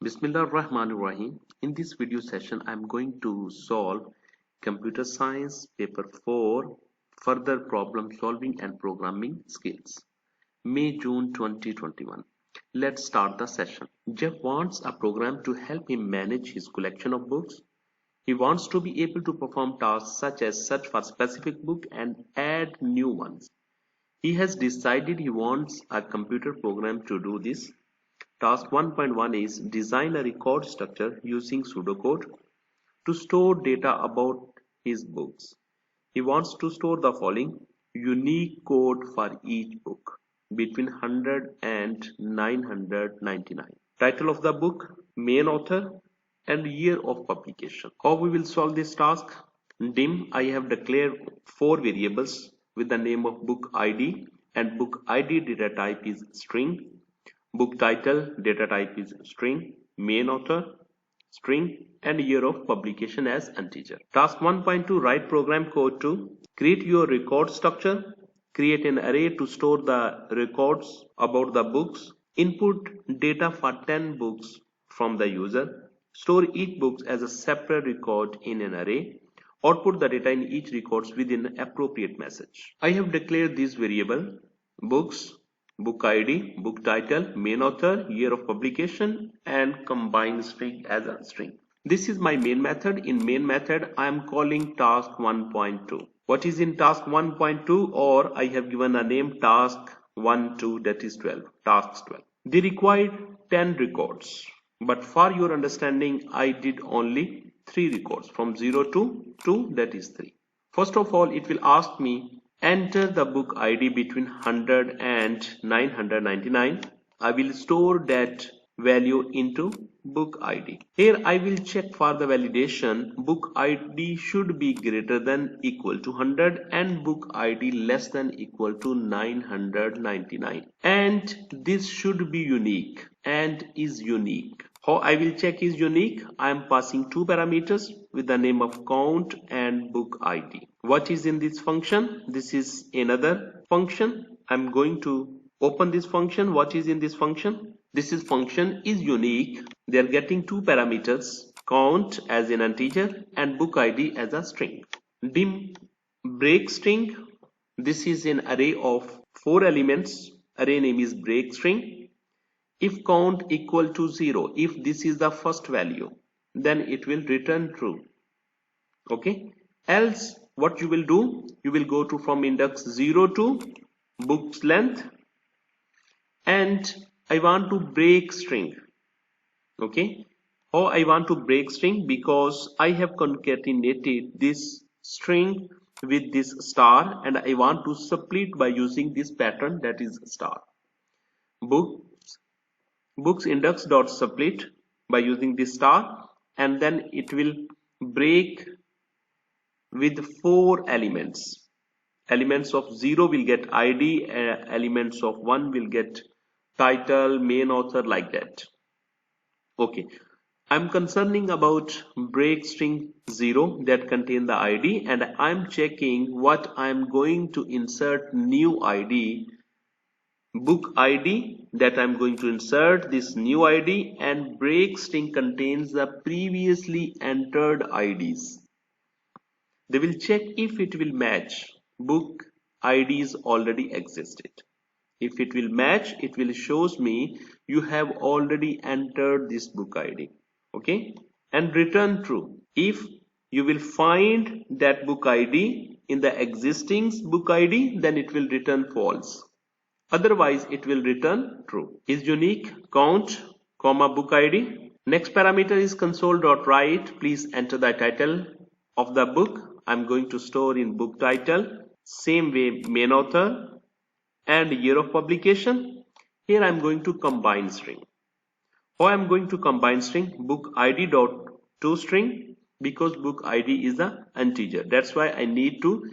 Bismillah Rahman Rahim. In this video session, I'm going to solve Computer Science Paper 4 Further Problem Solving and Programming Skills, May-June 2021. Let's start the session. Jeff wants a program to help him manage his collection of books. He wants to be able to perform tasks such as search for specific book and add new ones. He has decided he wants a computer program to do this. Task 1.1 is design a record structure using pseudocode to store data about his books. He wants to store the following: unique code for each book between 100 and 999. Title of the book, main author, and year of publication. How we will solve this task? Dim, I have declared 4 variables with the name of book ID, and book ID data type is string. Book title data type is string, main author string, and year of publication as integer. Task 1.2, write program code to create your record structure, create an array to store the records about the books, input data for 10 books from the user, store each book as a separate record in an array, output the data in each records within appropriate message. I have declared this variable books, book ID, book title, main author, year of publication, and combined string as a string. This is my main method. In main method, I am calling task 1.2. What is in task 1.2? Or I have given a name task 1.2, that is 12, tasks 12. They required 10 records, but for your understanding, I did only 3 records from 0 to 2, that is 3. First of all, it will ask me enter the book ID between 100 and 999. I will store that value into book ID. Here I will check for the validation. Book ID should be greater than equal to 100 and book ID less than equal to 999. And this should be unique and is unique. How I will check is unique? I am passing 2 parameters with the name of count and book ID. What is in this function? This is another function. I'm going to open this function. What is in this function? This is function is unique. They are getting 2 parameters, count as an integer and book ID as a string. Dim break string. This is an array of 4 elements. Array name is break string. If count equal to 0, if this is the first value, then it will return true. Okay. Else what you will do, you will go to from index 0 to book's length, and I want to break string. Okay. How I want to break string? Because I have concatenated this string with this star, and I want to split by using this pattern, that is star. Books index dot split by using this star, and then it will break with 4 elements. Elements of 0 will get ID, elements of 1 will get title, main author, like that. Okay, I'm concerning about break string 0 that contain the ID, and I'm checking what I'm going to insert new ID, book ID, that I'm going to insert this new ID, and break string contains the previously entered IDs. They will check if it will match. Book IDs already existed. If it will match, it will shows me you have already entered this book ID. Okay, and return true. If you will find that book ID in the existing book ID, then it will return false. Otherwise, it will return true. Is unique count, comma book ID. Next parameter is console.write. Please enter the title of the book. I'm going to store in book title. Same way, main author and year of publication. Here I'm going to combine string. How I'm going to combine string? Book ID dot to string, because book ID is an integer. That's why I need to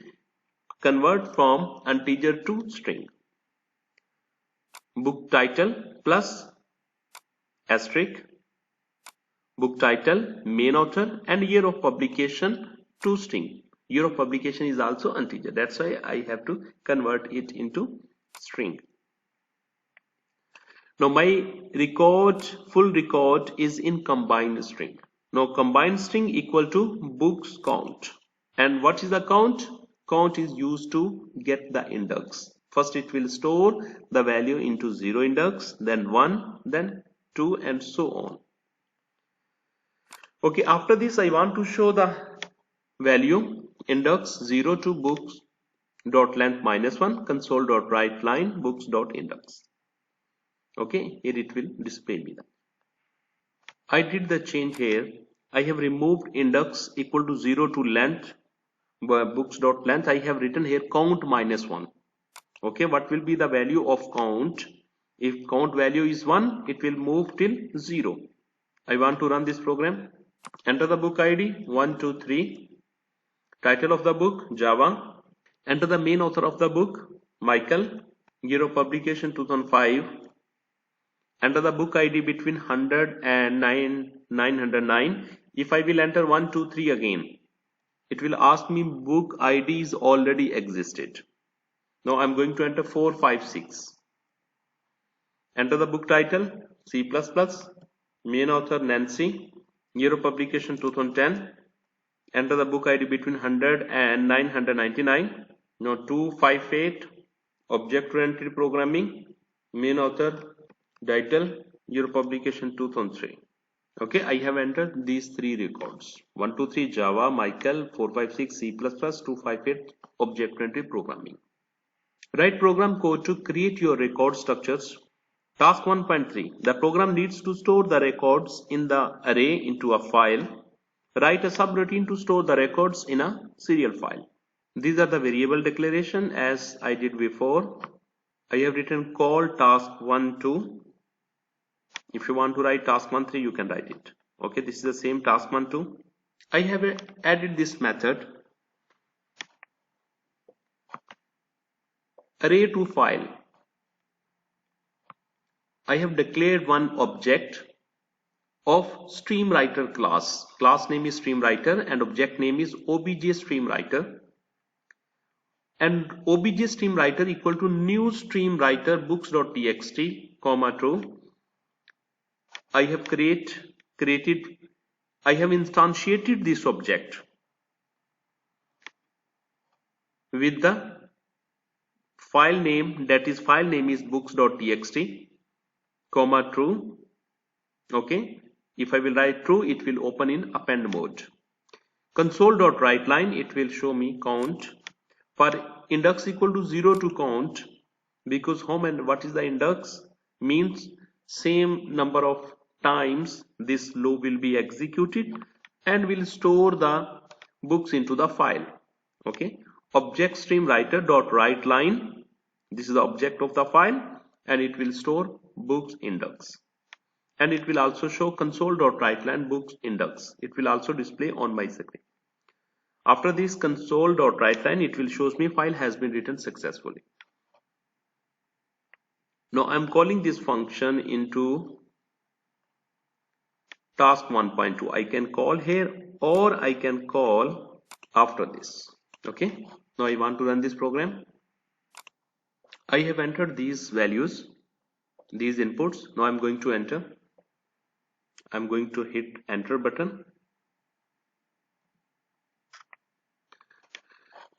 convert from integer to string. Book title plus asterisk, book title, main author, and year of publication to string. Year of publication is also integer. That's why I have to convert it into string. Now my record, full record is in combined string. Now combined string equal to books count. And what is the count? Count is used to get the index. First it will store the value into 0 index, then 1, then 2 and so on. Okay, after this I want to show the value index 0 to books dot length -1 console dot write line books dot index. Okay, here it will display me that. I did the change here. I have removed index equal to 0 to length books dot length. I have written here count -1. Okay, what will be the value of count? If count value is 1, it will move till 0. I want to run this program. Enter the book ID 1, 2, 3. Title of the book Java. Enter the main author of the book Michael. Year of publication 2005. Enter the book ID between 100 and 909. If I will enter 1, 2, 3 again, it will ask me book IDs already existed. Now I'm going to enter 4, 5, 6. Enter the book title C++. Main author Nancy. Year of publication 2010. Enter the book ID between 100 and 999. Now 258. Object-oriented programming. Main author title. Year of publication 2003. Okay, I have entered these 3 records. 1, 2, 3 Java, Michael, 4, 5, 6 C++, 258 object-oriented programming. Write program code to create your record structures. Task 1.3. The program needs to store the records in the array into a file. Write a subroutine to store the records in a serial file. These are the variable declaration as I did before. I have written call task 1.2. If you want to write task 1.3, you can write it. Okay, this is the same task 1.2. I have added this method array to file. I have declared one object of StreamWriter class. Class name is StreamWriter and object name is obj StreamWriter. And obj StreamWriter equal to new StreamWriter books.txt, comma true. I have instantiated this object with the file name, that is file name is books.txt, comma true. Okay, if I will write true, it will open in append mode. Console.writeLine, it will show me count. For index equal to 0 to count, because home and what is the index means same number of times this loop will be executed and will store the books into the file. Okay, object StreamWriter.writeLine, this is the object of the file and it will store books index. And it will also show console.writeLine books index. It will also display on my screen. After this console.writeLine, it will shows me file has been written successfully. Now I'm calling this function into task 1.2. I can call here or I can call after this. Okay, now I want to run this program. I have entered these values, these inputs. Now I'm going to enter. I'm going to hit enter button.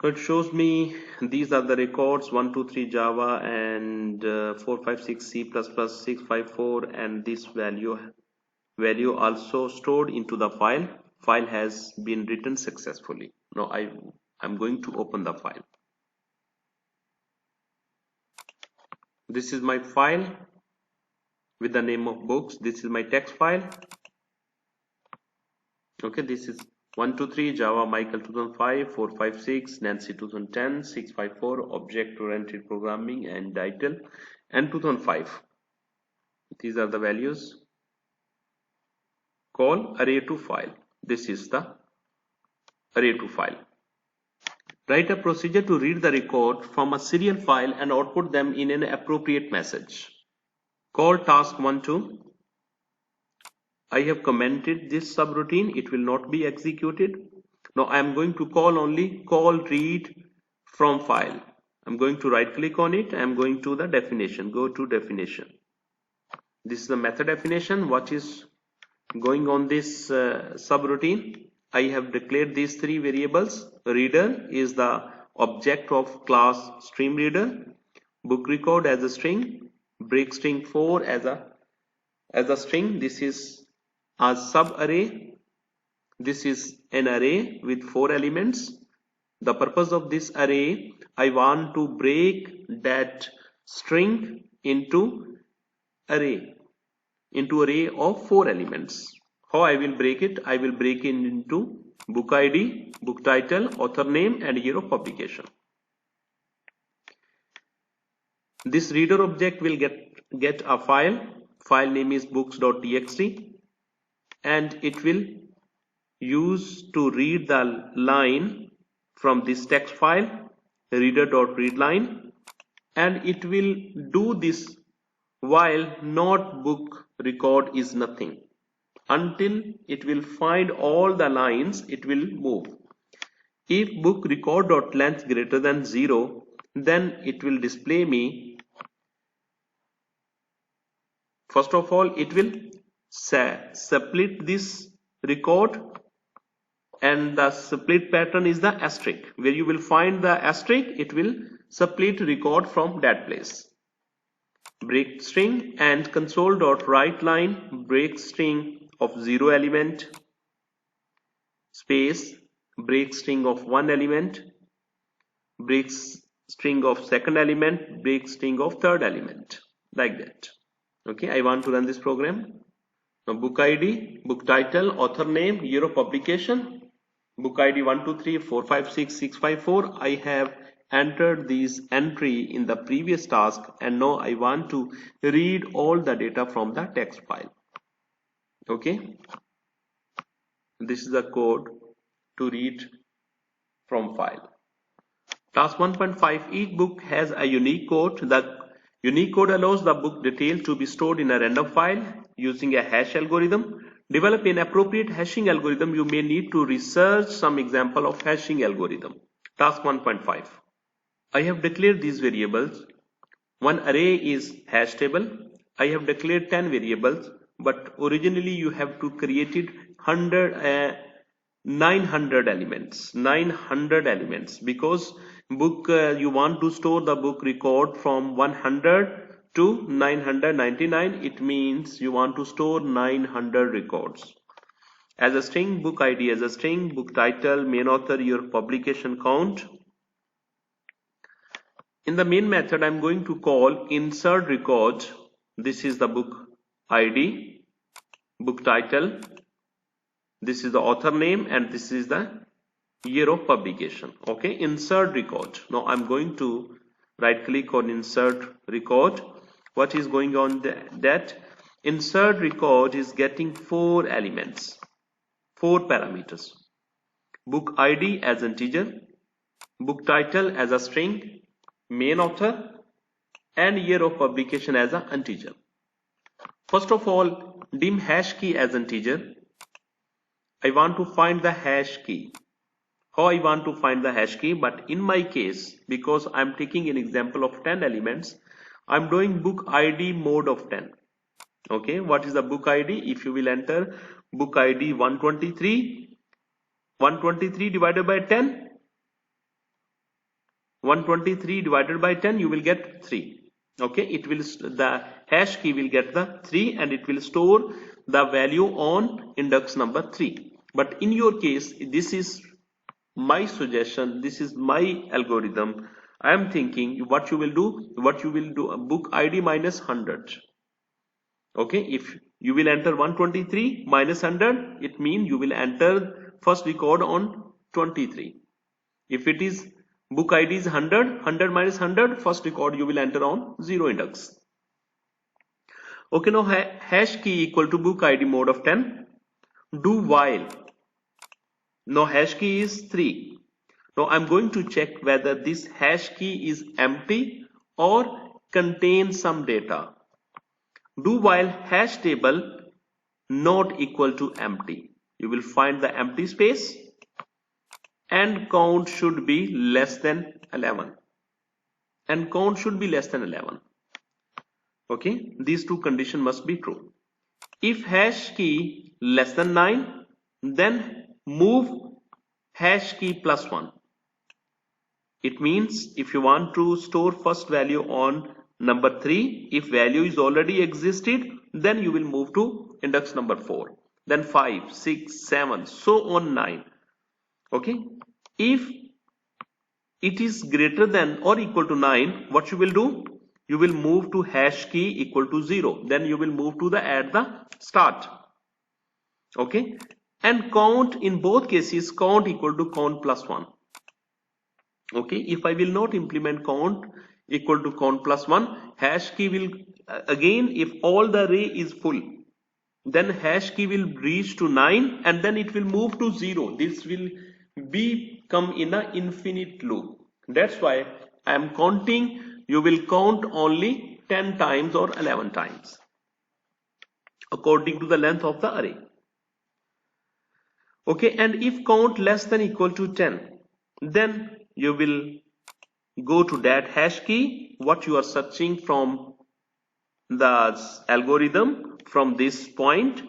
It shows me these are the records 1, 2, 3 Java and 4, 5, 6 C++, 6, 5, 4 and this value also stored into the file. File has been written successfully. Now I'm going to open the file. This is my file with the name of books. This is my text file. Okay, this is 1, 2, 3 Java Michael 2005, 4, 5, 6 Nancy 2010, 6, 5, 4 object-oriented programming and title and 2005. These are the values. Call array to file. This is the array to file. Write a procedure to read the record from a serial file and output them in an appropriate message. Call task 1.2. I have commented this subroutine. It will not be executed. Now I am going to call only call read from file. I'm going to right click on it. I'm going to the definition. Go to definition. This is the method definition. What is going on this subroutine? I have declared these three variables. Reader is the object of class stream reader. Book record as a string. Break string 4 as a string. This is a sub array. This is an array with 4 elements. The purpose of this array, I want to break that string into array of 4 elements. How I will break it? I will break it into book ID, book title, author name, and year of publication. This reader object will get a file. File name is books.txt, and it will use to read the line from this text file, reader.readline, and it will do this while not book record is nothing. Until it will find all the lines, it will move. If book record.length greater than 0, then it will display me, first of all, it will split this record, and the split pattern is the asterisk. Where you will find the asterisk, it will split record from that place. Break string and console.writeLine break string of 0 element space break string of 1 element, break string of second element, break string of third element, like that. Okay, I want to run this program. Now book ID, book title, author name, year of publication, book ID 123456654. I have entered this entry in the previous task, and now I want to read all the data from the text file. Okay, this is the code to read from file. Task 1.5, each book has a unique code. The unique code allows the book detail to be stored in a random file using a hash algorithm. Develop an appropriate hashing algorithm. You may need to research some example of hashing algorithm. Task 1.5. I have declared these variables. One array is hash table. I have declared 10 variables, but originally you have to created 900 elements, because book you want to store the book record from 100 to 999. It means you want to store 900 records. As a string, book ID as a string, book title, main author, your publication count. In the main method, I'm going to call insert record. This is the book ID, book title, this is the author name, and this is the year of publication. Okay, insert record. Now I'm going to right click on insert record. What is going on that insert record is getting 4 elements, 4 parameters. Book ID as integer, book title as a string, main author, and year of publication as an integer. First of all, dim hash key as integer. I want to find the hash key. How I want to find the hash key? But in my case, because I'm taking an example of 10 elements, I'm doing book ID mode of 10. Okay, what is the book ID? If you will enter book ID 123, 123 divided by 10, 123 divided by 10, you will get 3. Okay, it will, the hash key will get the 3, and it will store the value on index number 3. But in your case, this is my suggestion, this is my algorithm. I am thinking what you will do, book ID minus 100. Okay, if you will enter 123 minus 100, it means you will enter first record on 23. If it is book ID is 100, 100 minus 100, first record you will enter on 0 index. Okay, now hash key equal to book ID mode of 10. Do while. Now hash key is 3. Now I'm going to check whether this hash key is empty or contains some data. Do while hash table not equal to empty. You will find the empty space, and count should be less than 11. And count should be less than 11. Okay, these two conditions must be true. If hash key less than 9, then move hash key plus 1. It means if you want to store first value on number 3, if value is already existed, then you will move to index number 4, then 5, 6, 7, so on 9. Okay, if it is greater than or equal to 9, what you will do? You will move to hash key equal to 0. Then you will move to the at the start. Okay, and count in both cases, count equal to count plus 1. Okay, if I will not implement count equal to count plus 1, hash key will again, if all the array is full, then hash key will reach to 9 and then it will move to 0. This will become in an infinite loop. That's why I am counting. You will count only 10 times or 11 times according to the length of the array. Okay, and if count less than equal to 10, then you will go to that hash key what you are searching from the algorithm. From this point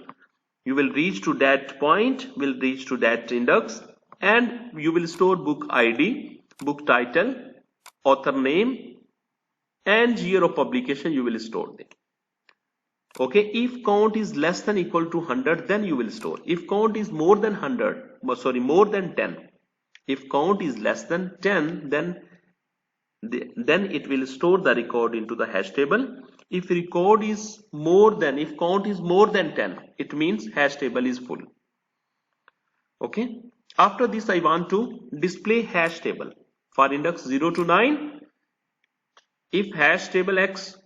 you will reach to that point, will reach to that index, and you will store book ID, book title, author name, and year of publication you will store there. Okay, if count is less than equal to 100, then you will store. If count is more than 100, more than 10, if count is less than 10, then it will store the record into the hash table. If record is more than, if count is more than 10, it means hash table is full. Okay, after this I want to display hash table for index 0 to 9. If hash table X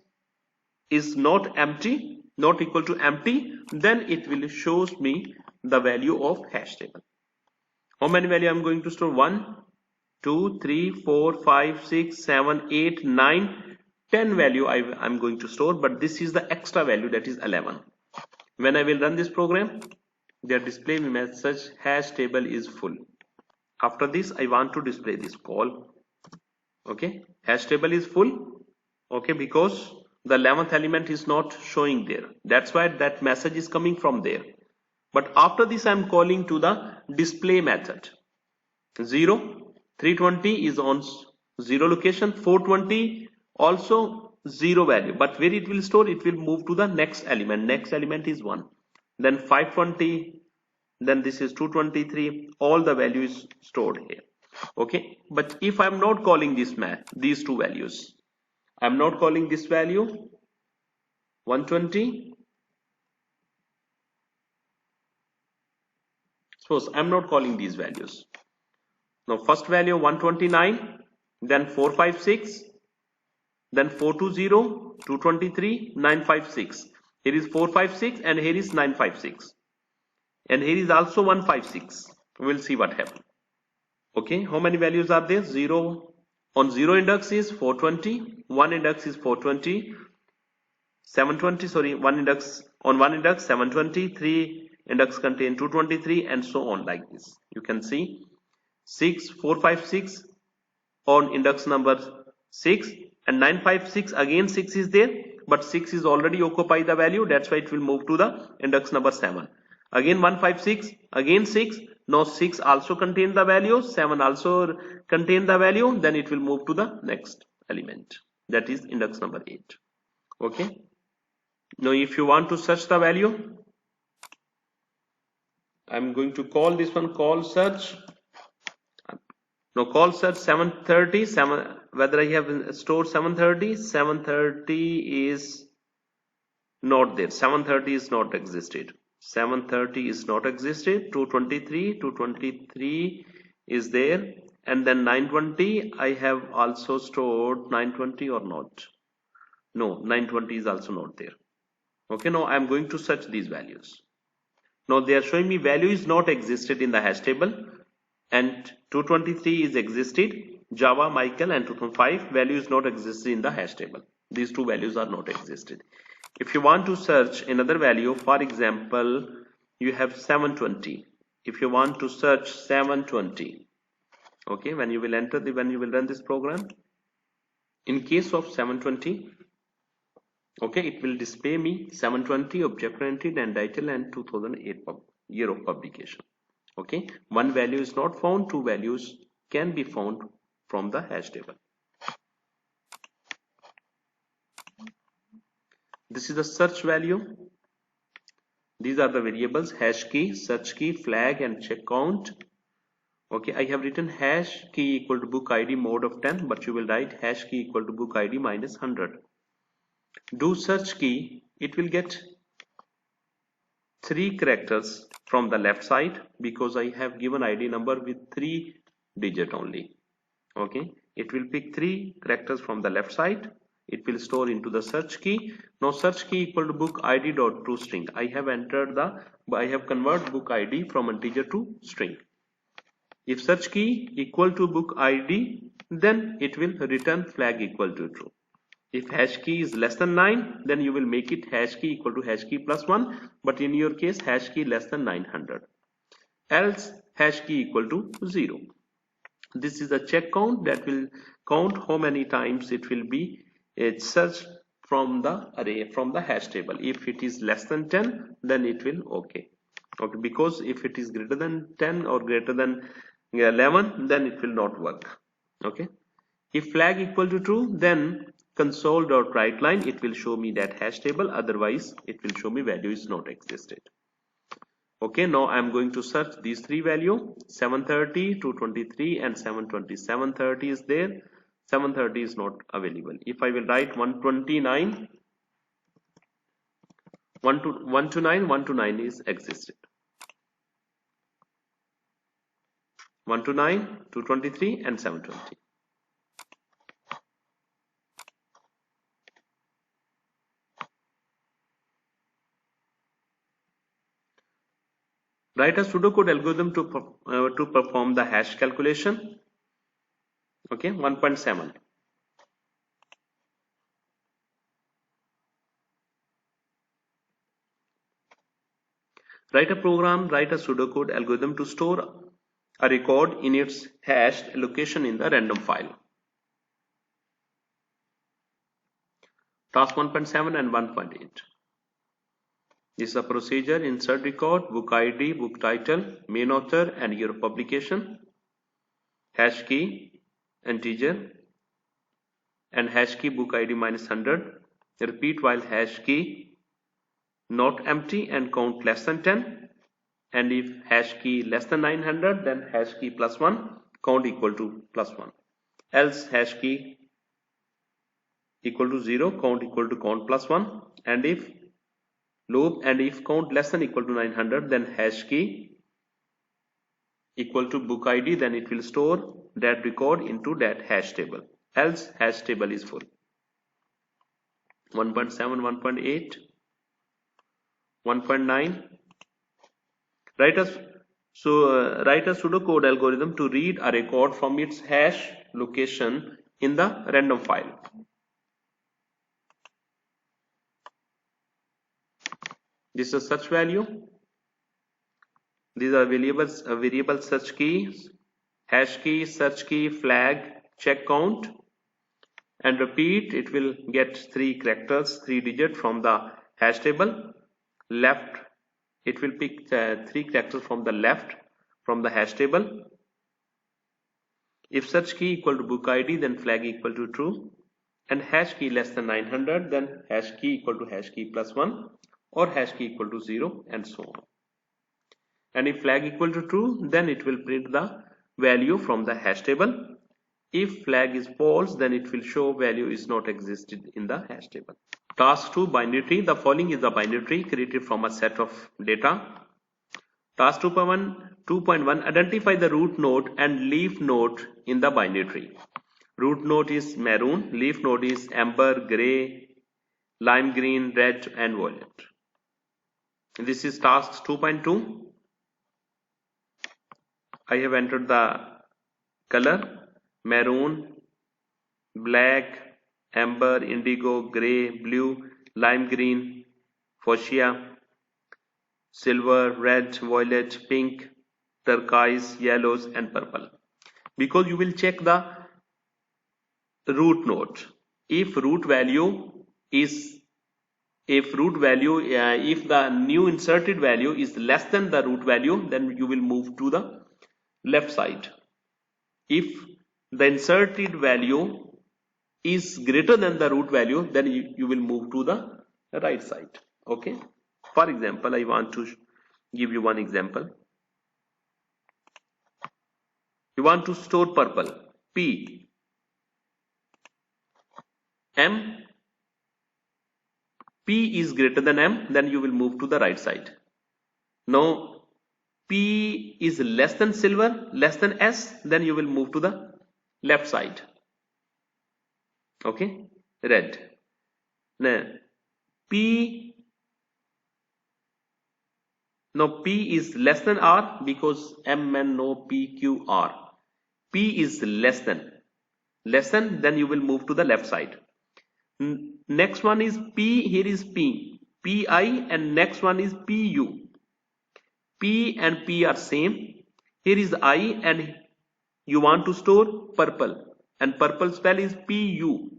is not empty, not equal to empty, then it will shows me the value of hash table. How many value I'm going to store? 1, 2, 3, 4, 5, 6, 7, 8, 9, 10 value I'm going to store, but this is the extra value, that is 11. When I will run this program, their display message hash table is full. After this I want to display this call. Okay, hash table is full. Okay, because the 11th element is not showing there, that's why that message is coming from there. But after this I am calling to the display method. 0, 320 is on 0 location, 420 also 0 value, but where it will store, it will move to the next element. Next element is 1, then 520, then this is 223, all the values stored here. Okay, but if I'm not calling this these two values, I'm not calling this value 120, suppose I'm not calling these values. Now first value 129, then 456, then 420, 223, 956. Here is 456 and here is 956, and here is also 156. We'll see what happens. Okay, how many values are there? 0 on 0 index is 420, 1 index is 420, 720, sorry, 1 index on 1 index 720, 3 index contain 223, and so on, like this. You can see 6, 456 on index number 6, and 956 again 6 is there, but 6 is already occupy the value, that's why it will move to the index number 7. Again 156, again 6, now 6 also contain the value, 7 also contain the value, then it will move to the next element, that is index number 8. Okay, now if you want to search the value, I'm going to call this one call search. Now call search 730, whether I have stored 730 is not there, 730 is not existed, 730 is not existed, 223 is there, and then 920 I have also stored 920 or not, no, 920 is also not there. Okay, now I'm going to search these values. Now they are showing me value is not existed in the hash table, and 223 is existed, Java, Michael, and 225 value is not existed in the hash table. These two values are not existed. If you want to search another value, for example, you have 720. If you want to search 720, okay, when you will run this program, in case of 720, Okay, it will display me 720 object oriented and title and 2008 year of publication. Okay, one value is not found, two values can be found from the hash table. This is the search value. These are the variables: hash key, search key, flag, and check count. Okay, I have written hash key equal to book ID mod of 10, but you will write hash key equal to book ID minus 100. Do search key, it will get 3 characters from the left side because I have given ID number with 3 digit only. Okay, it will pick 3 characters from the left side. It will store into the search key. Now search key equal to book ID dot to string. I have converted book ID from integer to string. If search key equal to book ID, then it will return flag equal to true. If hash key is less than 9, then you will make it hash key equal to hash key plus 1, but in your case hash key less than 900. Else hash key equal to 0. This is a check count that will count how many times it will be searched from the array, from the hash table. If it is less than 10, then it will okay, because if it is greater than 10 or greater than 11, then it will not work. Okay, if flag equal to true, then console.writeLine, it will show me that hash table, otherwise it will show me value is not existed. Okay, now I'm going to search these 3 value: 730, 223, and 720. 730 is there, 730 is not available. If I will write 129, 129 is existed. 129, 223, and 720. Write a pseudocode algorithm to perform the hash calculation. Okay, 1.7. Write a pseudocode algorithm to store a record in its hashed location in the random file. Task 1.7 and 1.8. This is a procedure: insert record, book ID, book title, main author, and year of publication. Hash key, integer, and hash key book ID minus 100. Repeat while hash key not empty and count less than 10. And if hash key less than 900, then hash key plus 1, count equal to plus 1. Else hash key equal to 0, count equal to count plus 1. And if loop, and if count less than equal to 900, then hash key equal to book ID, then it will store that record into that hash table. Else hash table is full. 1.7, 1.8, 1.9. Write a pseudocode algorithm to read a record from its hash location in the random file. This is a search value. These are variable search keys: hash key, search key, flag, check count. And repeat, it will get 3 characters, 3 digits from the hash table. Left, it will pick 3 characters from the left from the hash table. If search key equal to book ID, then flag equal to true. And hash key less than 900, then hash key equal to hash key plus 1, or hash key equal to 0, and so on. And if flag equal to true, then it will print the value from the hash table. If flag is false, then it will show value is not existed in the hash table. Task 2, binary tree. The following is the binary tree created from a set of data. Task 2.1, identify the root node and leaf node in the binary tree. Root node is maroon, leaf node is amber, gray, lime green, red, and violet. This is task 2.2. I have entered the color: maroon, black, amber, indigo, gray, blue, lime green, fuchsia, silver, red, violet, pink, turquoise, yellows, and purple. Because you will check the root node. If root value is if root value, if the new inserted value is less than the root value, then you will move to the left side. If the inserted value is greater than the root value, then you will move to the right side. Okay, for example, I want to give you one example. You want to store purple, P, M, P is greater than M, then you will move to the right side. Now P is less than silver, less than S, then you will move to the left side. Okay, red. Now P is less than R because M and no P, Q, R. P is less than, then you will move to the left side. Next one is P, here is P, PI, and next one is PU. P and P are same. Here is I, and you want to store purple, and purple spell is PU.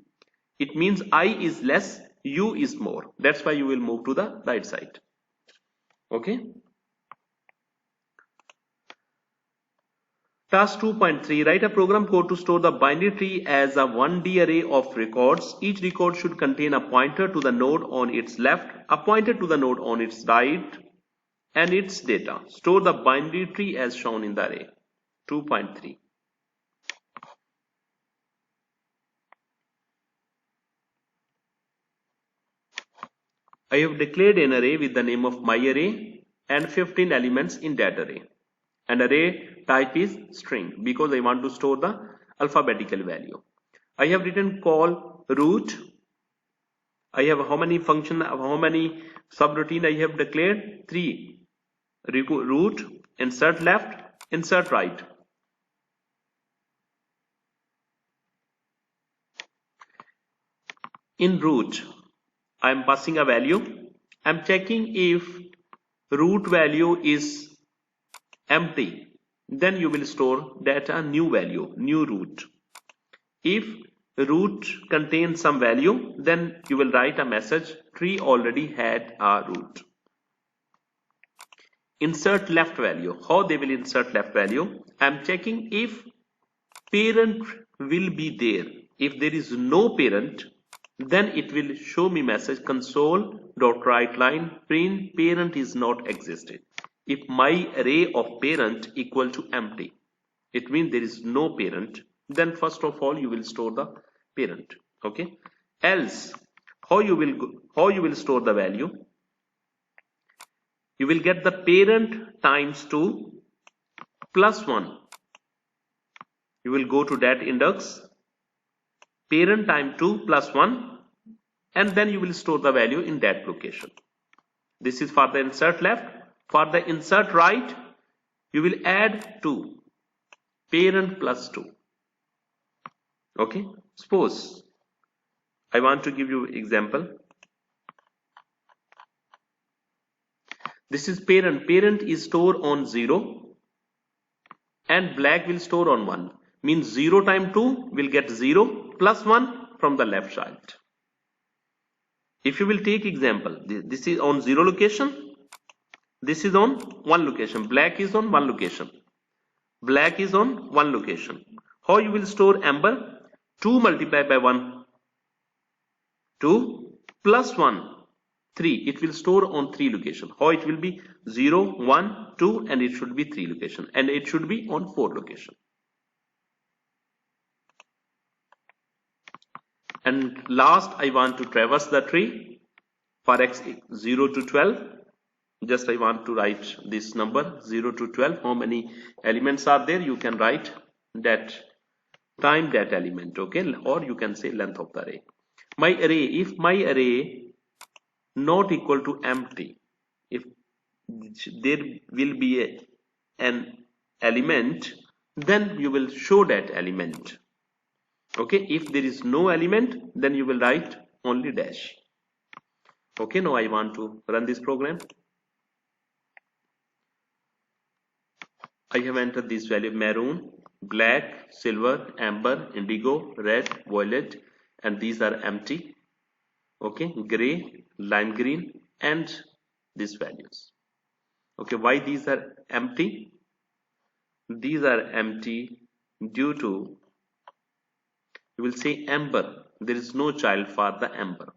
It means I is less, U is more. That's why you will move to the right side. Okay. Task 2.3, write a program code to store the binary tree as a 1D array of records. Each record should contain a pointer to the node on its left, a pointer to the node on its right, and its data. Store the binary tree as shown in the array. 2.3. I have declared an array with the name of myArray and 15 elements in that array. And array type is string because I want to store the alphabetical value. I have written call root. I have how many subroutine I have declared? 3. Root, insert left, insert right. In root, I am passing a value. I am checking if root value is empty, then you will store data new value, new root. If root contains some value, then you will write a message tree already had a root. Insert left value. How they will insert left value? I am checking if parent will be there. If there is no parent, then it will show me message console.writeLine print parent is not existed. If my array of parent equal to empty, it means there is no parent, then first of all you will store the parent. Okay, else how you will store the value? You will get the parent times 2 plus 1. You will go to that index, parent times 2 plus 1, and then you will store the value in that location. This is for the insert left. For the insert right, you will add 2, parent plus 2. Okay, suppose I want to give you example. This is parent. Parent is stored on 0 and black will store on 1. Means 0 times 2 will get 0 plus 1 from the left side. If you will take example, this is on 0 location. This is on 1 location. Black is on 1 location. Black is on 1 location. How you will store amber? 2 multiplied by 1. 2 plus 1. 3. It will store on 3 location. How it will be? 0, 1, 2, and it should be 3 location. And it should be on 4 location. And last, I want to traverse the tree for x 0 to 12. Just I want to write this number 0 to 12. How many elements are there? You can write that time that element, okay? Or you can say length of the array. My array, if my array not equal to empty, if there will be an element, then you will show that element. Okay, if there is no element, then you will write only dash. Okay, now I want to run this program. I have entered this value: maroon, black, silver, amber, indigo, red, violet, and these are empty. Okay, gray, lime green, and these values. Okay, why these are empty? These are empty due to, you will say amber, there is no child for the amber.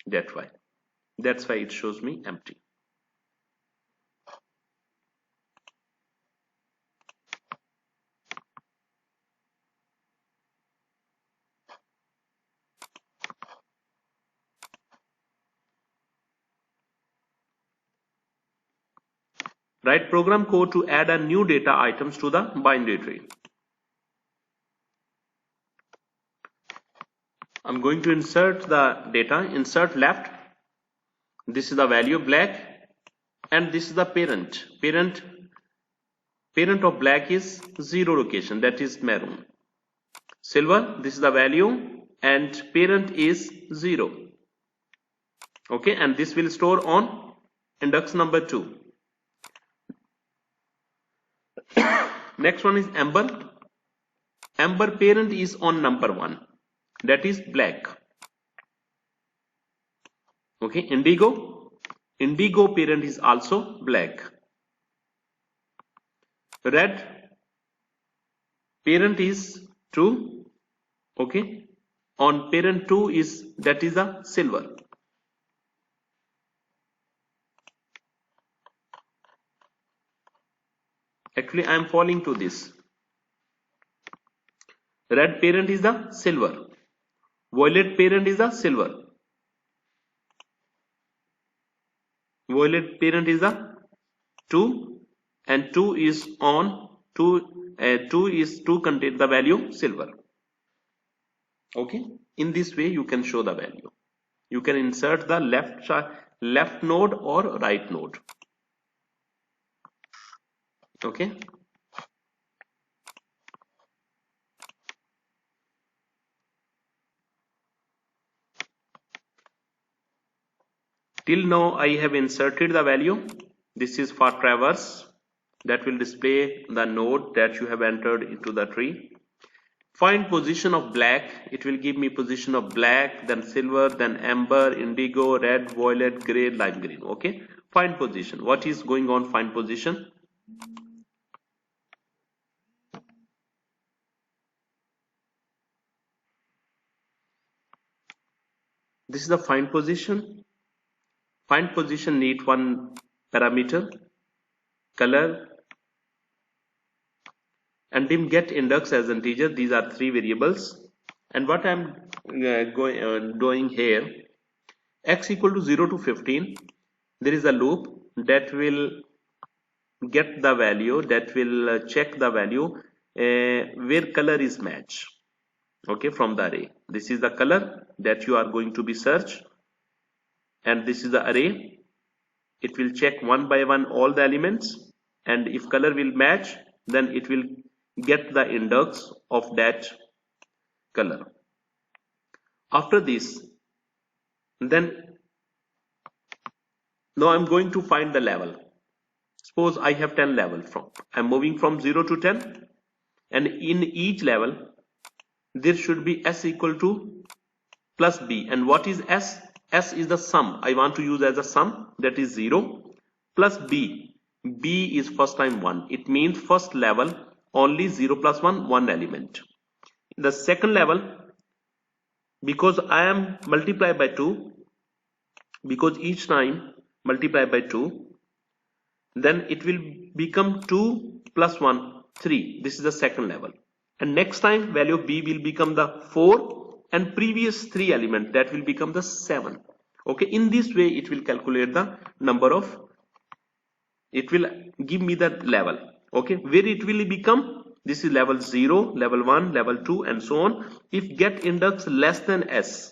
That's why it shows me empty. Write program code to add a new data items to the binary tree. I'm going to insert the data. Insert left. This is the value black, and this is the parent. Parent of black is 0 location, that is maroon. Silver, this is the value, and parent is 0. Okay, and this will store on index number 2. Next one is amber. Amber parent is on number 1, that is black. Okay, indigo parent is also black. Red parent is 2. Okay, on parent 2 is, that is a silver. Actually I am falling to this. Red parent is the silver. Violet parent is the silver. Violet parent is the 2, and 2 is on 2 contain the value silver. Okay, in this way you can show the value. You can insert the left node or right node. Okay, till now I have inserted the value. This is for traverse, that will display the node that you have entered into the tree. Find position of black, it will give me position of black, then silver, then amber, indigo, red, violet, gray, lime green. Okay, find position. What is going on? Find position. This is the find position. Find position need one parameter, color, and dim get index as integer. These are 3 variables. And what I'm doing here, x equal to 0 to 15, there is a loop that will get the value, that will check the value where color is match. Okay, from the array. This is the color that you are going to be search, and this is the array. It will check one by one all the elements, and if color will match, then it will get the index of that color. After this, then now I'm going to find the level. Suppose I have 10 level. I'm moving from 0 to 10, and in each level there should be s equal to plus b. And what is s? S is the sum. I want to use as a sum, that is 0 plus b. B is first time 1. It means first level only 0 plus 1 element. In the second level, because I am multiply by 2, because each time multiply by 2, then it will become 2 plus 1, 3. This is the second level. And next time value of b will become the 4, and previous 3 element, that will become the 7. Okay, in this way it will calculate the number of, it will give me the level. Okay, where it will become, this is level 0, level 1, level 2, and so on. If get index less than s,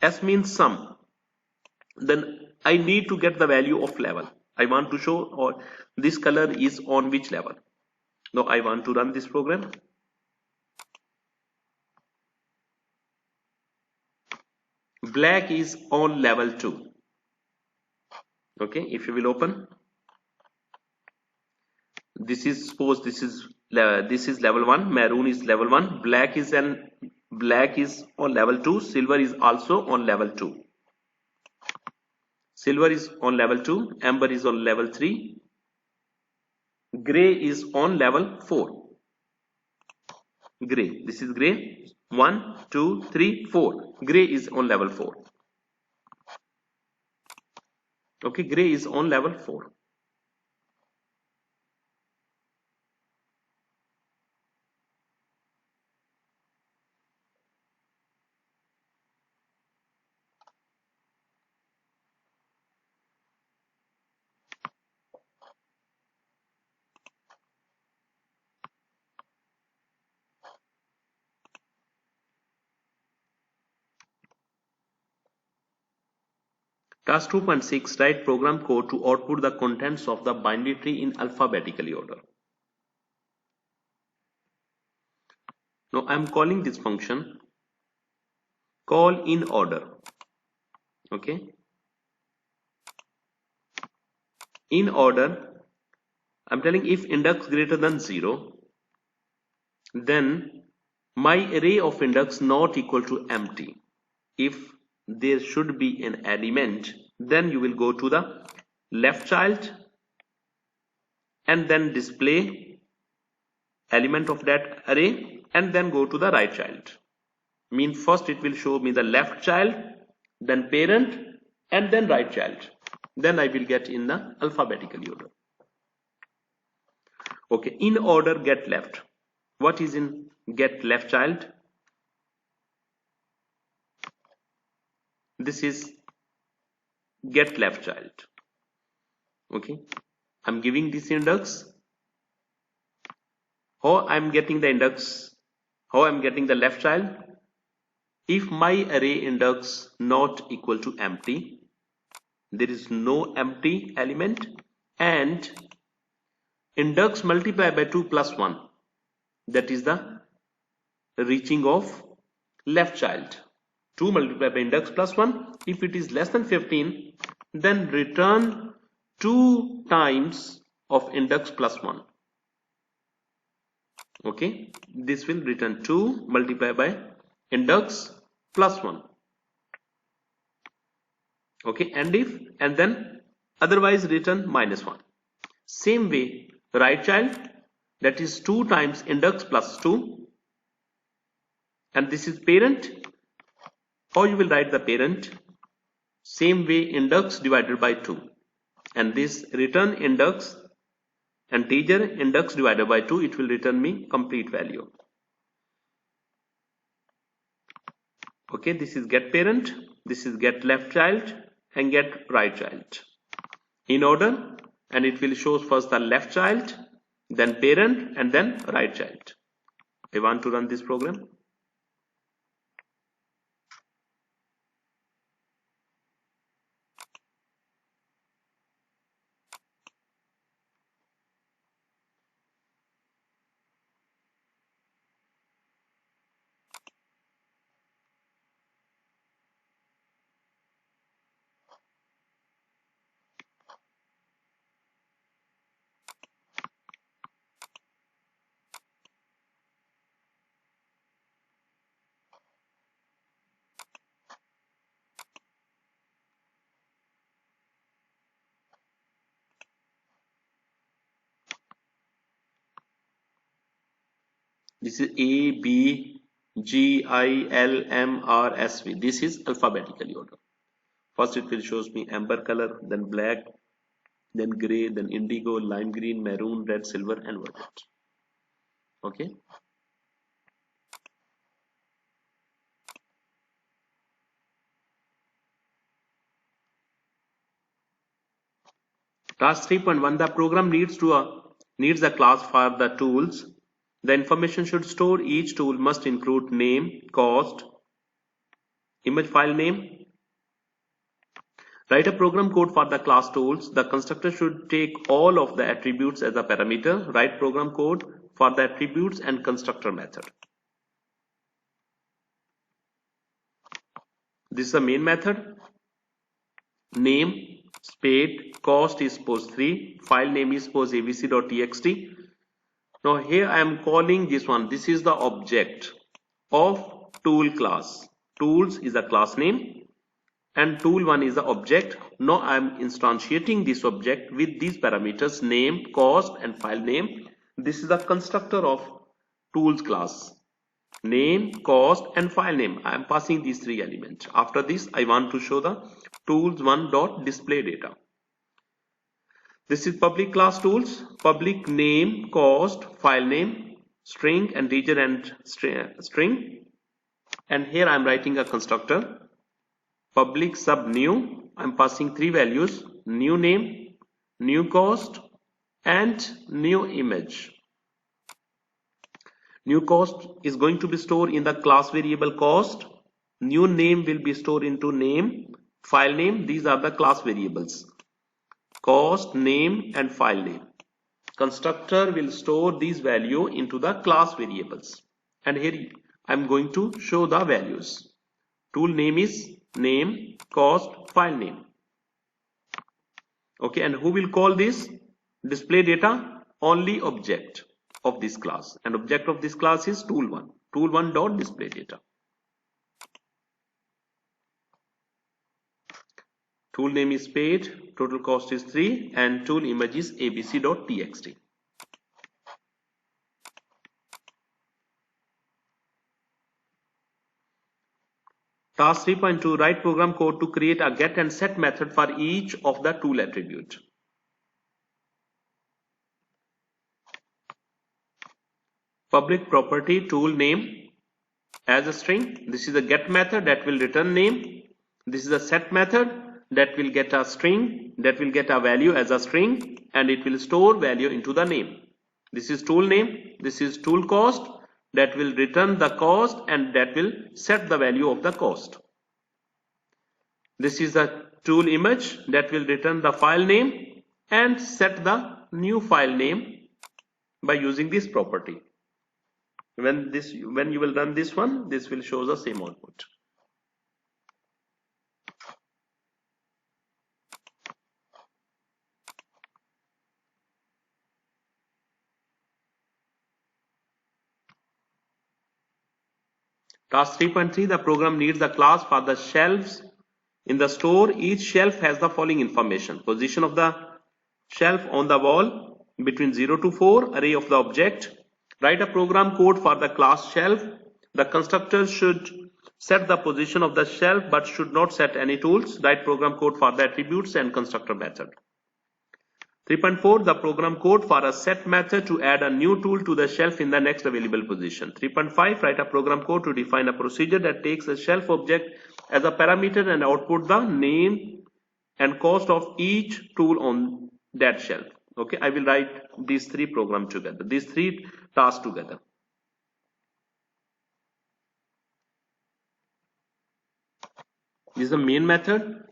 s means sum, then I need to get the value of level. I want to show, or this color is on which level. Now I want to run this program. Black is on level 2. Okay, if you will open, this is, suppose this is level 1, maroon is level 1, black is on level 2, silver is also on level 2. silver is on level 2, amber is on level 3, gray is on level 4. Gray, this is gray, 1 2 3 4, gray is on level 4. Okay, gray is on level 4. Task 2.6, write program code to output the contents of the binary tree in alphabetically order. Now I am calling this function call in order. Okay, in order, I'm telling if index greater than 0, then my array of index not equal to empty. If there should be an element, then you will go to the left child and then display element of that array and then go to the right child. Mean first it will show me the left child, then parent, and then right child. Then I will get in the alphabetical order. Okay, in order get left. What is in get left child? This is get left child. Okay, I'm giving this index. How I'm getting the index? How I'm getting the left child? If my array index not equal to empty, there is no empty element, and index multiplied by 2 plus 1, that is the reaching of left child. 2 multiplied by index plus 1, if it is less than 15, then return 2 times of index plus 1. Okay, this will return 2 multiplied by index plus 1. Okay, and then otherwise return minus 1. Same way, right child, that is 2 times index plus 2, and this is parent. How you will write the parent? Same way, index divided by 2, and this return index and integer index divided by 2, it will return me complete value. Okay, this is get parent, this is get left child, and get right child in order, and it will show first the left child, then parent, and then right child. I want to run this program. This is A, B, G, I, L, M, R, S, V. This is alphabetically order. First it will shows me amber color, then black, then gray, then indigo, lime green, maroon, red, silver, and violet. Okay. Task 3.1, the program needs a class for the tools. The information should store each tool must include name, cost, image file name. Write a program code for the class tools. The constructor should take all of the attributes as a parameter. Write program code for the attributes and constructor method. This is the main method. Name, spade, cost is pose 3, file name is pose abc.txt. Now here I am calling this one. This is the object of tool class. Tools is a class name, and tool1 is the object. Now I am instantiating this object with these parameters: name, cost, and file name. This is the constructor of tools class. Name, cost, and file name. I am passing these three elements. After this, I want to show the tools1.displayData. This is public class tools, public name, cost, file name, string, and integer and string. And here I am writing a constructor, public sub new. I am passing three values: new name, new cost, and new image. New cost is going to be stored in the class variable cost. New name will be stored into name, file name. These are the class variables: cost, name, and file name. Constructor will store these value into the class variables. And here I am going to show the values. Tool name is name, cost, file name. Okay, and who will call this display data? Only object of this class, and object of this class is tool1. Tool1.displayData. Tool name is paid, total cost is 3, and tool image is abc.txt. Task 3.2, write program code to create a get and set method for each of the tool attribute. Public property tool name as a string. This is a get method that will return name. This is a set method that will get a string, that will get a value as a string, and it will store value into the name. This is tool name. This is tool cost that will return the cost and that will set the value of the cost. This is the tool image that will return the file name and set the new file name by using this property. When you will run this one, this will show the same output. Task 3.3, the program needs a class for the shelves in the store. Each shelf has the following information: position of the shelf on the wall between 0 to 4, array of the object. Write a program code for the class shelf. The constructor should set the position of the shelf but should not set any tools. Write program code for the attributes and constructor method. 3.4, the program code for a set method to add a new tool to the shelf in the next available position. 3.5, write a program code to define a procedure that takes a shelf object as a parameter and output the name and cost of each tool on that shelf. Okay, I will write these three programs together, these three tasks together. This is the main method.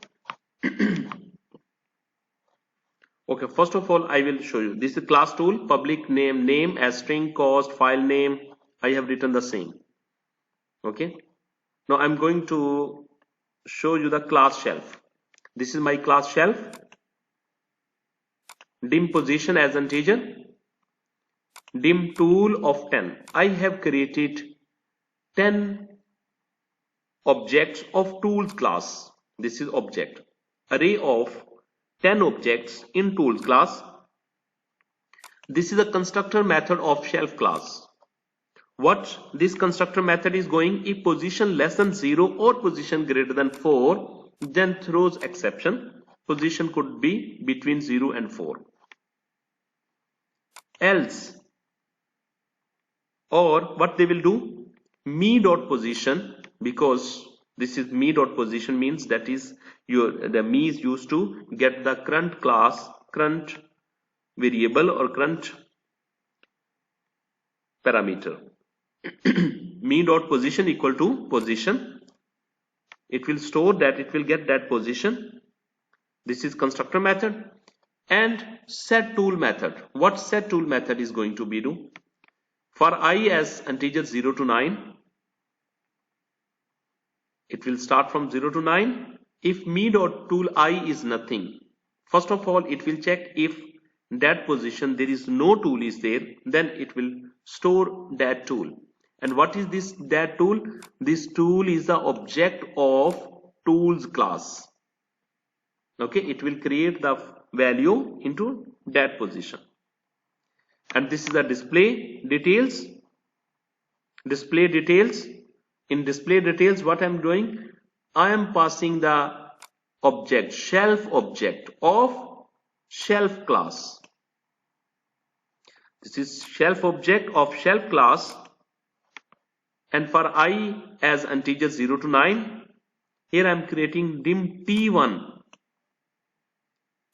Okay, first of all, I will show you. This is class tool, public name as string, cost, file name. I have written the same. Okay. Now I'm going to show you the class shelf. This is my class shelf. Dim position as integer. Dim tool of 10. I have created 10 objects of tools class. This is object. Array of 10 objects in tools class. This is a constructor method of shelf class. What this constructor method is going, if position less than 0 or position greater than 4, then throws exception. Position could be between 0 and 4. Else, or what they will do, me.position, because this is me.position means that is the me is used to get the current class, current variable or current parameter. Me.position equal to position. It will store that, it will get that position. This is constructor method. And set tool method. What set tool method is going to be do? For I as integer 0 to 9, it will start from 0 to 9. If me.tool I is nothing, first of all it will check if that position there is no tool is there, then it will store that tool. And what is this that tool? This tool is the object of tools class. Okay, it will create the value into that position. And this is the display details. Display details. In display details, what I'm doing, I am passing the object, shelf object of shelf class. This is shelf object of shelf class, and for I as integer 0 to 9, here I am creating dim t1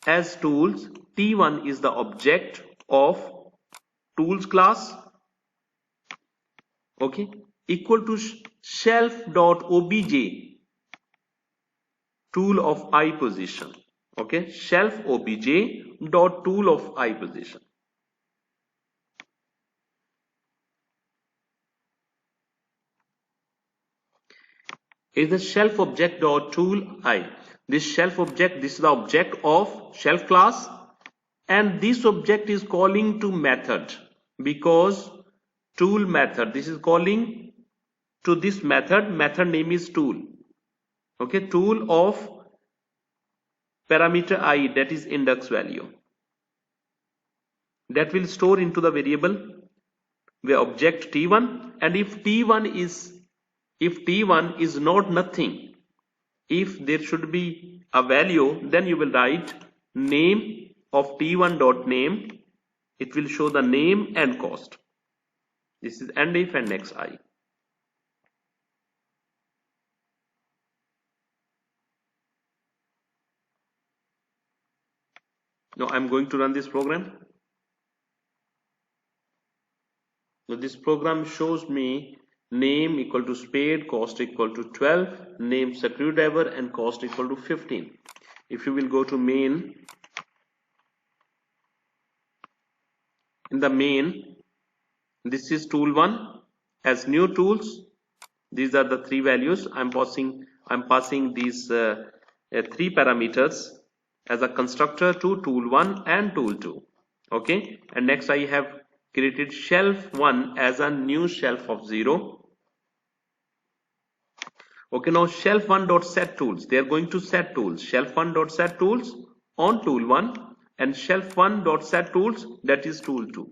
as tools. T1 is the object of tools class. Okay, equal to shelf dot obj tool of I position. Okay, shelf obj dot tool of I position. Is the shelf object dot tool I. This shelf object, this is the object of shelf class, and this object is calling to method, because tool method, this is calling to this method. Method name is tool. Okay, tool of parameter I, that is index value, that will store into the variable where object t1. And if t1 is not nothing, if there should be a value, then you will write name of t1 dot name. It will show the name and cost. This is end if and next I. Now I'm going to run this program. Now this program shows me name equal to spade, cost equal to 12, name screwdriver, and cost equal to 15. If you will go to main, in the main, this is tool 1 as new tools. These are the three values. I'm passing these three parameters as a constructor to tool 1 and tool 2. Okay, and next I have created shelf 1 as a new shelf of 0. Okay, now shelf 1 dot set tools, they are going to set tools. Shelf 1 dot set tools on tool 1, and shelf 1 dot set tools, that is tool 2.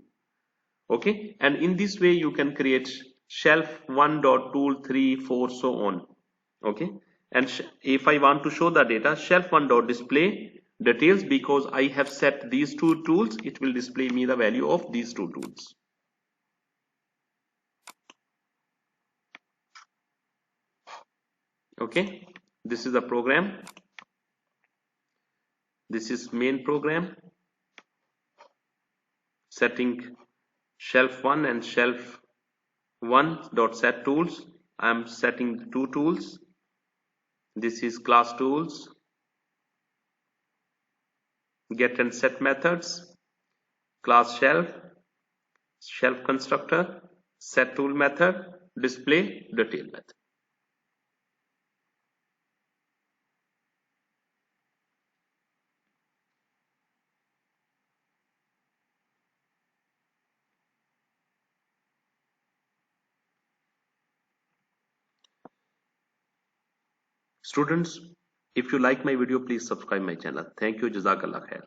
Okay, and in this way you can create shelf 1 dot tool 3, 4, so on. Okay, and if I want to show the data, shelf 1 dot display details, because I have set these two tools, it will display me the value of these two tools. Okay, this is the program. This is main program, setting shelf 1 and shelf 1 dot set tools. I am setting two tools. This is class tools, get and set methods, class shelf, shelf constructor, set tool method, display detail method. Students, if you like my video, please subscribe my channel. Thank you. Jazakallah khair.